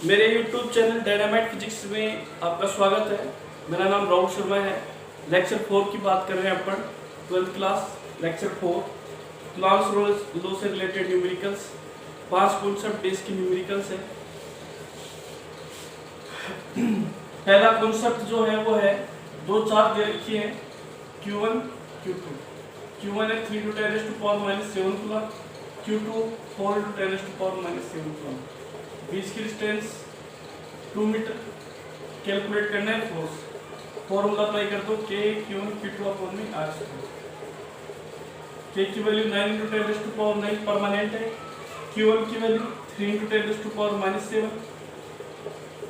मेरे YouTube channel dynamite physics में आपका स्वागत है। मेरा नाम राहुल शर्मा है। लेक्चर 4 की बात कर रहे हैं अपन, 12th क्लास लेक्चर 4, क्लास लो से रिलेटेड न्यूमेरिकल्स। 5 कॉन्सेप्ट बेस की न्यूमेरिकल्स है। पहला कॉन्सेप्ट जो है वो है, दो चार्ज दे रखी है Q1 Q2। Q1 है 3 × 10⁻⁷ कूलम, Q2 4 × 10⁻⁷ कूलम। बीच की डिस्टेंस 2 मीटर। कैलकुलेट करना है फोर्स। फॉर्मूला अप्लाई कर दो, K Q1 Q2 अपॉन में R²। K की वैल्यू 9 × 10⁻⁹ परमानेंट है। Q1 की वैल्यू 3 × 10⁻⁷,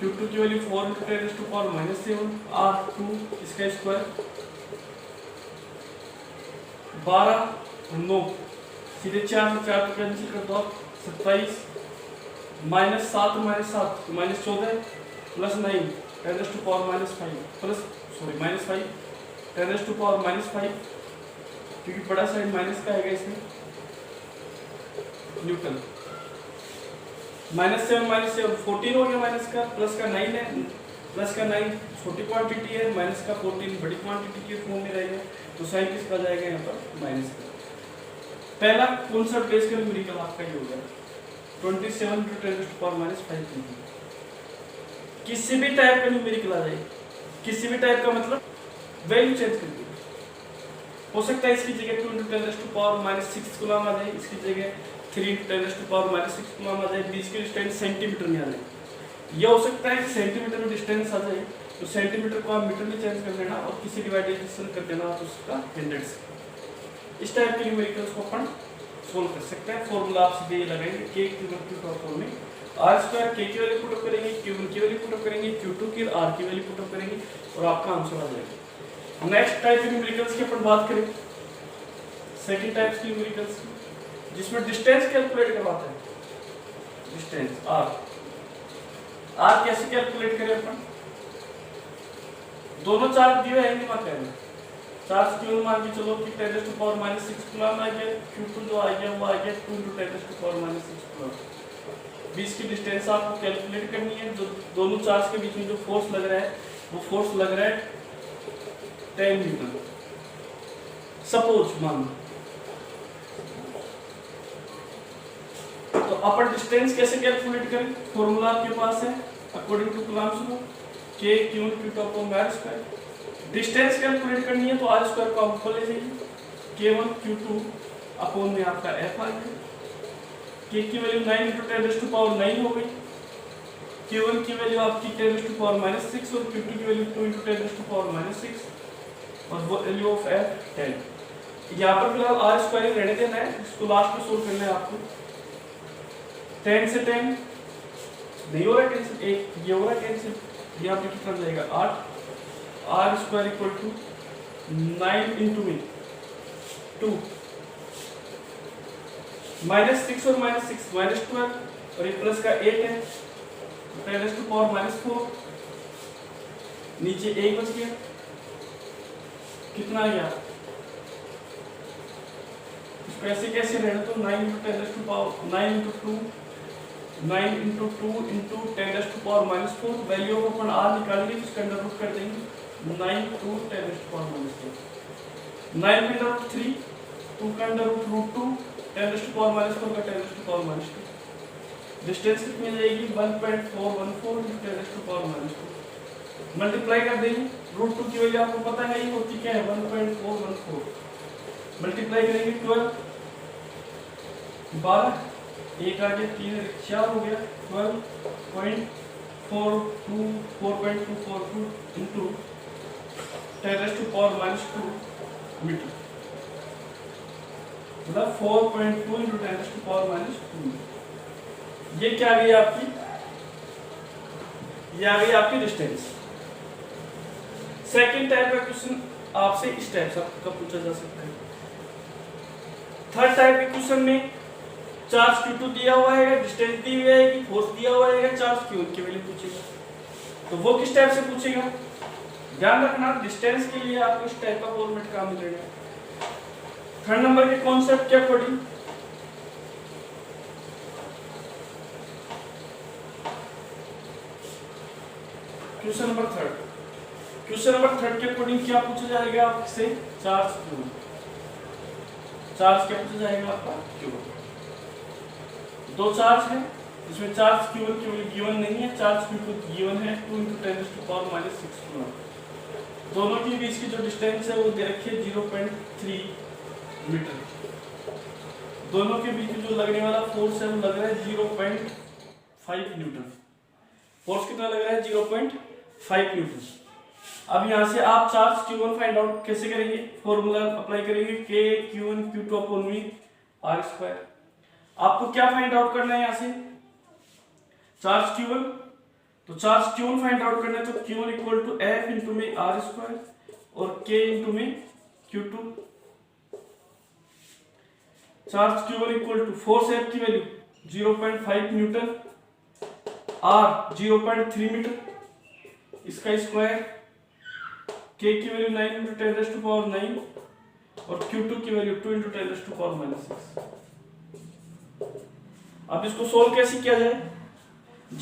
Q2 की वैल्यू 4 × 10⁻⁷, R2 इसका स्क्वायर। 12 9 सीधे 4 से 4 कैंसिल कर दो, 27 -7 -7 -14 +9 10⁻⁵ प्लस -5 10⁻⁵, क्योंकि बड़ा साइड माइनस का आएगा इसमें, न्यूटन। -7 14 हो गया माइनस का, प्लस का 9 है, प्लस का 9 छोटी क्वांटिटी है, माइनस का 14 बड़ी क्वांटिटी के फॉर्म में रहेगा, तो साइन किसका जाएगा यहाँ पर, माइनस का। पहला कॉन्सेप्ट बेस का न्यूमेरिकल आपका ये हो गया 27 × 10⁻⁵। किसी भी टाइप का न्यूमेरिकल आ जाए, किसी भी टाइप का मतलब वैल्यू चेंज कर दी। हो सकता है इसकी जगह 2 × 10⁻⁶ कूलम आ जाए, इसकी जगह 3 × 10⁻�6 कूलम आ जाए, बीच की डिस्टेंस सेंटीमीटर में आ जाए। यह हो सकता है कि सेंटीमीटर में डिस्टेंस आ जाए, तो सेंटीमीटर को आप मीटर में चेंज कर देना और किसी डिवाइडेशन कर देना तो उसका 100 से। इस टाइप के न्यूमेरिकल्स को अपन सोल्व कर सकते हैं। फॉर्मूला आप सीधे लगाएंगे, K Q1 Q2 अपॉन में R²। K की वैल्यू पुट अप करेंगे, Q1 की वैल्यू पुट अप करेंगे, Q2 की R की वैल्यू पुट अप करेंगे और आपका आंसर आ जाएगा। नेक्स्ट टाइप के न्यूमेरिकल्स की अपन बात करें, सेकंड टाइप्स की न्यूमेरिकल्स की, जिसमें डिस्टेंस कैलकुलेट करवाते हैं। डिस्टेंस R कैसे कैलकुलेट करें अपन? दोनों चार्ज दिए हैं मात्रा में, चार्ज Q1 मान के चलो कि 10⁻⁶ कूलम आ गया, Q2 जो आ गया वो आ गया 2 × 10⁻�6 कूलम। बीच की डिस्टेंस आपको कैलकुलेट करनी है। जो दोनों चार्ज के बीच में जो फोर्स लग रहा है वो फोर्स लग रहा है 10 न्यूटन। सपोज मान, तो अपन डिस्टेंस कैसे कैलकुलेट करें? फॉर्मूला आपके पास है according to Coulomb's law, K Q1 Q2 upon R²। Distance calculate करनी है तो R² को आप ऊपर ले जाइए, K1 Q2 अपॉन में आपका F आ गया। K की वैल्यू 9 × 10⁻⁹ हो गई, Q1 की वैल्यू आपकी 10⁻⁻⁶ और Q2 की वैल्यू 2 × 10⁻⁶ और वैल्यू ऑफ F 10। यहाँ पर फिलहाल R² रहने देना है, इसको लास्ट में सोल्व करना है आपको। 10 से 10 नहीं हो रहा कैंसिल, एक ये हो रहा कैंसिल, यहाँ पे कितना जाएगा 8। R² = 9 × 2 -6 और -6 -12 और ये प्लस का 8 है, 10⁻⁴। नीचे 1 बच गया, कितना आ गया? इसको ऐसे कैसे रहने तो 9 × 2 9 × 2 × 10⁻⁴। वैल्यू ऑफ अपन R निकालेंगे, इसका अंडर रूट कर देंगे, 9 × 10⁻⁴। 9 का अंडर रूट 3, 2 का अंडर रूट 2, 10⁻⁴ का 10⁻²। डिस्टेंस कितनी जाएगी? 1.414 × 10⁻²। मल्टीप्लाई कर देंगे, रूट 2 की वैल्यू आपको पता है ही होती क्या है, 1.414। मल्टीप्लाई करेंगे 12, 12 एक आ गया, 3 4 हो गया, 4.242 इंटू 10⁻² मीटर, मतलब 4.2 × 10⁻²। ये क्या आ गई आपकी? ये आ गई आपकी डिस्टेंस। सेकंड टाइप का क्वेश्चन आपसे इस टाइप से पूछा जा सकता है। थर्ड टाइप के क्वेश्चन में चार्ज Q2 दिया हुआ है, डिस्टेंस दी हुई है, फोर्स दिया हुआ है, चार्ज Q1 की वैल्यू पूछेगा, तो वो किस टाइप से पूछेगा? ध्यान रखना, डिस्टेंस के लिए आपको इस टाइप का फॉर्मेट काम मिलेगा। थर्ड नंबर के कॉन्सेप्ट के अकॉर्डिंग क्वेश्चन नंबर थर्ड के अकॉर्डिंग क्या पूछा जाएगा आपसे? Charge Q. चार्ज क्या पूछा जाएगा आपका? क्यू। दो चार्ज है, इसमें चार्ज Q1 की वैल्यू गिवन नहीं है, चार्ज Q2 गिवन है 2 × 10⁻⁻6 कूलम। दोनों के बीच की जो डिस्टेंस है वो दे रखी है 0.3 मीटर। दोनों के बीच में जो लगने वाला फोर्स है वो लग रहा है 0.5 न्यूटन। फोर्स कितना लग रहा है? 0.5 न्यूटन। अब यहाँ से आप चार्ज Q1 फाइंड आउट कैसे करेंगे? फॉर्मूला अप्लाई करेंगे K Q1 Q2 upon V R²। आपको क्या फाइंड आउट करना है यहाँ से? Charge Q1। तो चार्ज Q1 फाइंड आउट करना है तो Q1 equal to F into में R² और K इंटू में Q2। Charge Q1 equal to force F की वैल्यू 0.5 न्यूटन, R 0.3 मीटर, इसका स्क्वायर, K की वैल्यू 9 × 10⁻⁹ और Q2 की वैल्यू 2 × 10⁻⁶। अब इसको सोल्व कैसे किया जाए?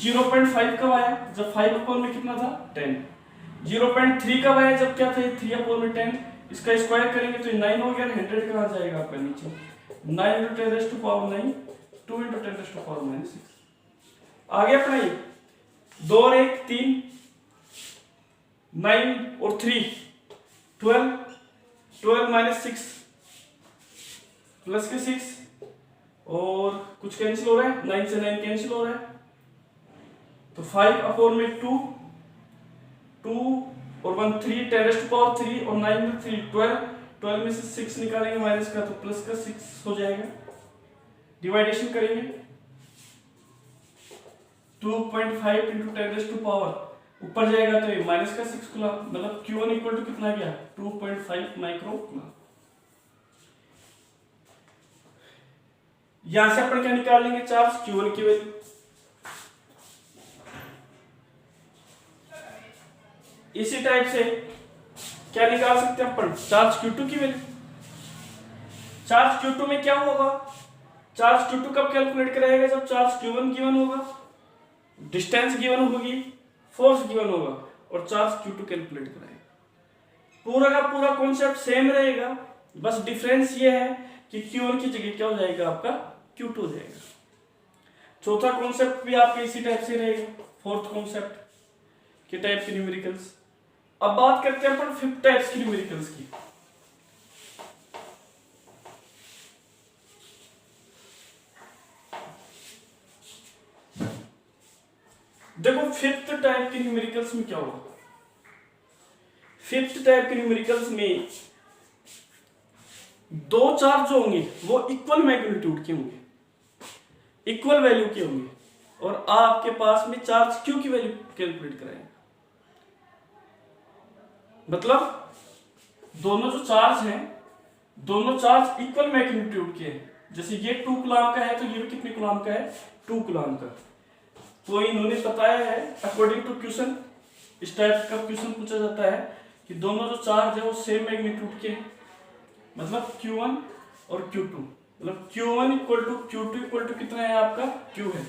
0.5 कब आया? जब 5 अपॉन में कितना था? 10। 0.3 कब आया? जब क्या था? 3 अपॉन में 10। इसका स्क्वायर करेंगे तो 9 हो गया। 100 कहाँ जाएगा आपका? नीचे। 9 × 10⁻⁹ 2 × 10⁻⁶। आगे अपना ये 2 और 1 3, 9 और 3 12, 12 - 6 प्लस के 6 और कुछ कैंसिल हो रहा है, 9 से 9 कैंसिल हो रहा है, तो 5 अपॉन में 2 और 1 3 10⁻³ और 9 में 3 12 में से 6 निकालेंगे माइनस का तो प्लस का 6 हो जाएगा। डिवाइडेशन करेंगे 2.5 × 10⁻, ऊपर जाएगा तो ये माइनस का 6 कूलम, मतलब Q1 इक्वल टू कितना गया? 2.5 माइक्रो कूलम। यहां से अपन क्या निकाल लेंगे? चार्ज Q1 की वैल्यू। इसी टाइप से क्या निकाल सकते हैं अपन? चार्ज Q2 की वैल्यू। चार्ज Q2 में क्या होगा? चार्ज Q2 कब कैलकुलेट कराएगा? जब चार्ज Q1 गिवन होगा, डिस्टेंस गिवन होगी, फोर्स गिवन होगा और चार्ज Q2 कैलकुलेट कराएगा। पूरा का पूरा कॉन्सेप्ट सेम रहेगा, बस डिफरेंस ये है कि Q1 की जगह क्या हो जाएगा? आपका Q2 हो जाएगा। चौथा कॉन्सेप्ट भी आपके इसी टाइप से रहेगा, फोर्थ कॉन्सेप्ट के टाइप के न्यूमेरिकल्स। अब बात करते हैं अपन फिफ्थ टाइप्स की न्यूमेरिकल्स की। देखो फिफ्थ टाइप के न्यूमेरिकल्स में क्या होगा? फिफ्थ टाइप के न्यूमेरिकल्स में दो चार्ज जो होंगे वो इक्वल मैग्नीट्यूड के होंगे, इक्वल वैल्यू के होंगे, और आपके पास में चार्ज Q की वैल्यू कैलकुलेट कराएंगे। मतलब दोनों जो चार्ज हैं, दोनों चार्ज इक्वल मैग्नीट्यूड के हैं। जैसे ये 2 कूलम का है तो ये भी कितने कूलम का है? 2 कूलम का। तो इन्होंने बताया है अकॉर्डिंग टू क्वेश्चन, इस टाइप का क्वेश्चन पूछा जाता है कि दोनों जो चार्ज है वो सेम मैग्नीट्यूड के हैं, मतलब Q1 और Q2, मतलब Q1 equal to Q2 equal to कितना है आपका? Q है।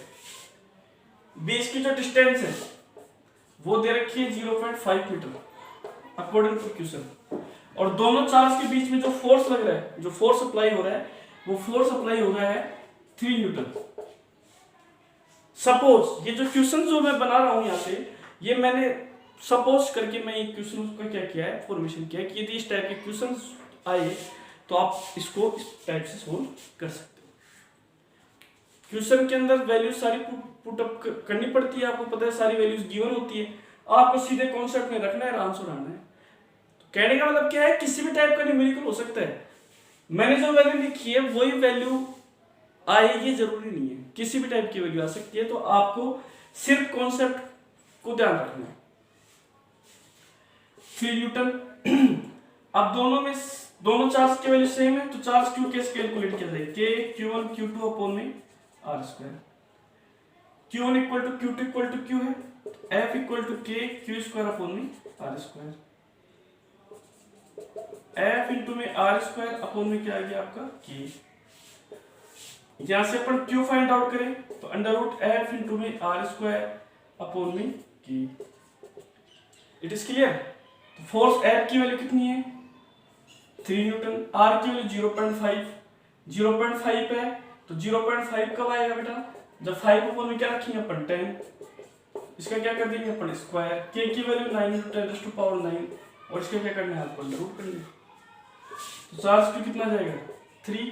बीच की जो डिस्टेंस है वो दे रखी है 0.5 मीटर अकॉर्डिंग टू क्वेश्चन, और दोनों चार्ज के बीच में जो फोर्स लग रहा है, जो फोर्स अप्लाई हो रहा है, वो फोर्स अप्लाई हो रहा है 3 न्यूटन। सपोज ये जो क्वेश्चन जो मैं बना रहा हूं यहाँ पे, ये मैंने सपोज करके मैं एक क्वेश्चन का क्या किया है, फॉर्मेशन किया है कि यदि इस टाइप के क्वेश्चन आए तो आप इसको इस टाइप से सोल्व कर सकते हो। क्वेश्चन के अंदर वैल्यू सारी पुट अप करनी पड़ती है, आपको पता है सारी वैल्यूज गिवन होती है, आपको सीधे कॉन्सेप्ट में रखना है, आंसर आना है। तो कहने का मतलब क्या है, किसी भी टाइप का न्यूमेरिकल हो सकता है, मैंने जो वैल्यू लिखी है वही वैल्यू आएगी जरूरी नहीं है, किसी भी टाइप की वैल्यू आ सकती है, तो आपको सिर्फ कॉन्सेप्ट को ध्यान रखना है। 3 न्यूटन। अब दोनों चार्ज की वैल्यू सेम है तो चार्ज Q कैसे कैलकुलेट किया जाए? K Q1 Q2 अपॉन में R²। Q1 equal to Q2 equal to Q है, F equal to K Q² upon में R²। F इंटू में R² अपॉन में क्या आ गया आपका? K। यहां से अपन Q फाइंड आउट करें तो अंडर रूट F इंटू में R² अपॉन में K। It is clear. तो फोर्स F की वैल्यू कितनी है 3 न्यूटन, R की वैल्यू 0.5 है, तो 0.5 कब आएगा बेटा जब 5 ऊपर में क्या रखेंगे अपन 10, इसका क्या कर देंगे अपन स्क्वायर, K की वैल्यू 9 × 10⁻⁹ और इसका क्या करना है आपको अंडर रूट करना है। तो चार्ज क्यू कितना जाएगा 3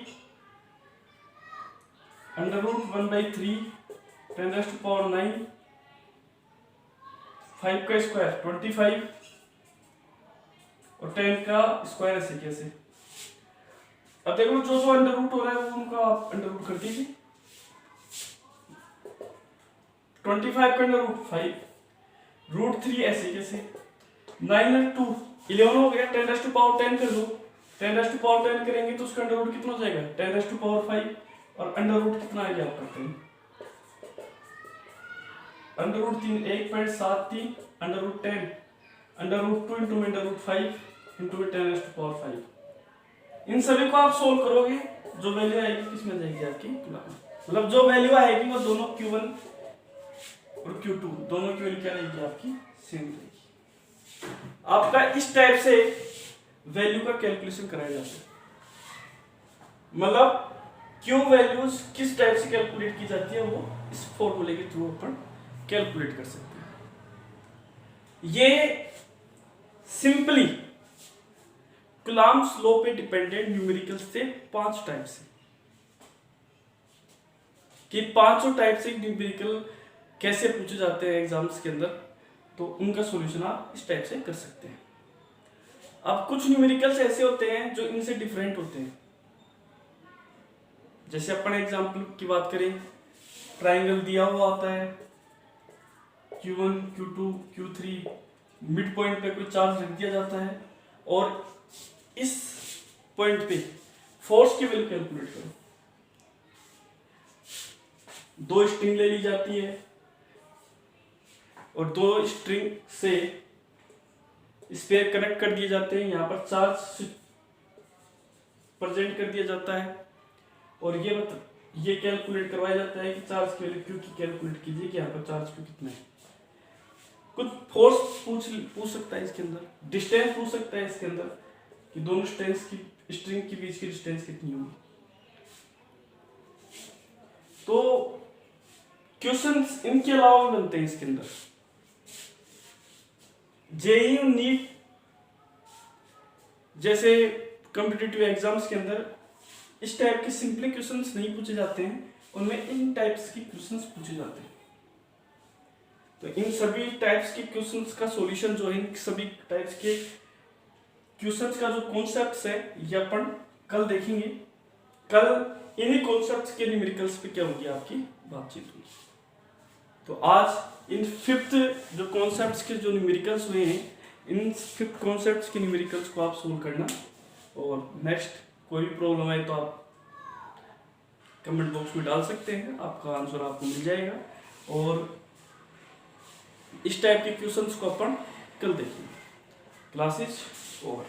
√1/3 10⁻⁹, 5 का स्क्वायर 25 और 10 का स्क्वायर ऐसे कैसे। अब देखो जो जो अंडर रूट हो रहा है वो उनका आप अंडर रूट कर दीजिए। 25 का अंडर रूट 5 √3 ऐसे कैसे, 9 और 2 11 हो गया, 10⁻10 कर दो, 10⁻10 करेंगे तो उसका अंडर रूट कितना हो जाएगा 10⁻5 और अंडर रूट कितना आएगा आप करते हैं under root 3 1.73 under root 10 under root 2 into under root 5 into 10⁻5। इन सभी को आप सोल्व करोगे जो वैल्यू आएगी किसमें जाएगी आपकी, मतलब जो वैल्यू आएगी वो दोनों Q1 और Q2 दोनों की वैल्यू क्या रहेगी आपकी सेम रहेगी। आपका इस टाइप से वैल्यू का कैलकुलेशन कराया जाता है, मतलब Q वैल्यूज किस टाइप से कैलकुलेट की जाती है वो इस फॉर्मूले के थ्रू अपन कैलकुलेट कर सकते हैं। ये सिंपली कूलम्ब्स लॉ पे डिपेंडेंट न्यूमेरिकल से 5 टाइप से कि 5 टाइप से न्यूमेरिकल कैसे पूछे जाते हैं एग्जाम्स के अंदर, तो उनका सॉल्यूशन आप इस टाइप से कर सकते हैं। अब कुछ न्यूमेरिकल्स ऐसे होते हैं जो इनसे डिफरेंट होते हैं, जैसे अपन एग्जांपल की बात करें ट्राइंगल दिया हुआ आता है Q1 Q2 Q3 mid point पे कोई चार्ज रख दिया जाता है और इस पॉइंट पे फोर्स की वैल्यू कैलकुलेट करो। 2 स्ट्रिंग ले ली जाती है और 2 स्ट्रिंग से स्पेयर कनेक्ट कर दिए जाते हैं, यहाँ पर चार्ज प्रेजेंट कर दिया जाता है और ये कैलकुलेट करवाया जाता है कि चार्ज की वैल्यू Q की कैलकुलेट कीजिए कि यहाँ पर चार्ज Q कितना है। कुछ फोर्स पूछ सकता है इसके अंदर, डिस्टेंस पूछ सकता है इसके अंदर कि दोनों स्ट्रिंग के बीच की डिस्टेंस कितनी होगी। तो क्वेश्चंस इनके अलावा भी बनते हैं इसके अंदर। जेईई और नीट जैसे कॉम्पिटिटिव एग्जाम्स के अंदर इस टाइप के सिंपली क्वेश्चंस नहीं पूछे जाते हैं, उनमें इन टाइप्स के क्वेश्चंस पूछे जाते हैं। तो इन सभी टाइप्स के क्वेश्चंस का सॉल्यूशन जो है, इन सभी टाइप्स के क्वेश्चंस का जो कॉन्सेप्ट्स है ये अपन कल देखेंगे। कल इन्हीं कॉन्सेप्ट्स के न्यूमेरिकल्स पे क्या होगी आपकी बातचीत होगी। तो आज इन 5th जो कॉन्सेप्ट्स के जो न्यूमेरिकल्स हुए हैं, इन 5th कॉन्सेप्ट्स के न्यूमेरिकल्स को आप सोल्व करना और नेक्स्ट कोई भी प्रॉब्लम है तो आप कमेंट बॉक्स में डाल सकते हैं, आपका आंसर आपको मिल जाएगा। और इस टाइप के क्वेश्चंस को अपन कल देखेंगे। Classes over.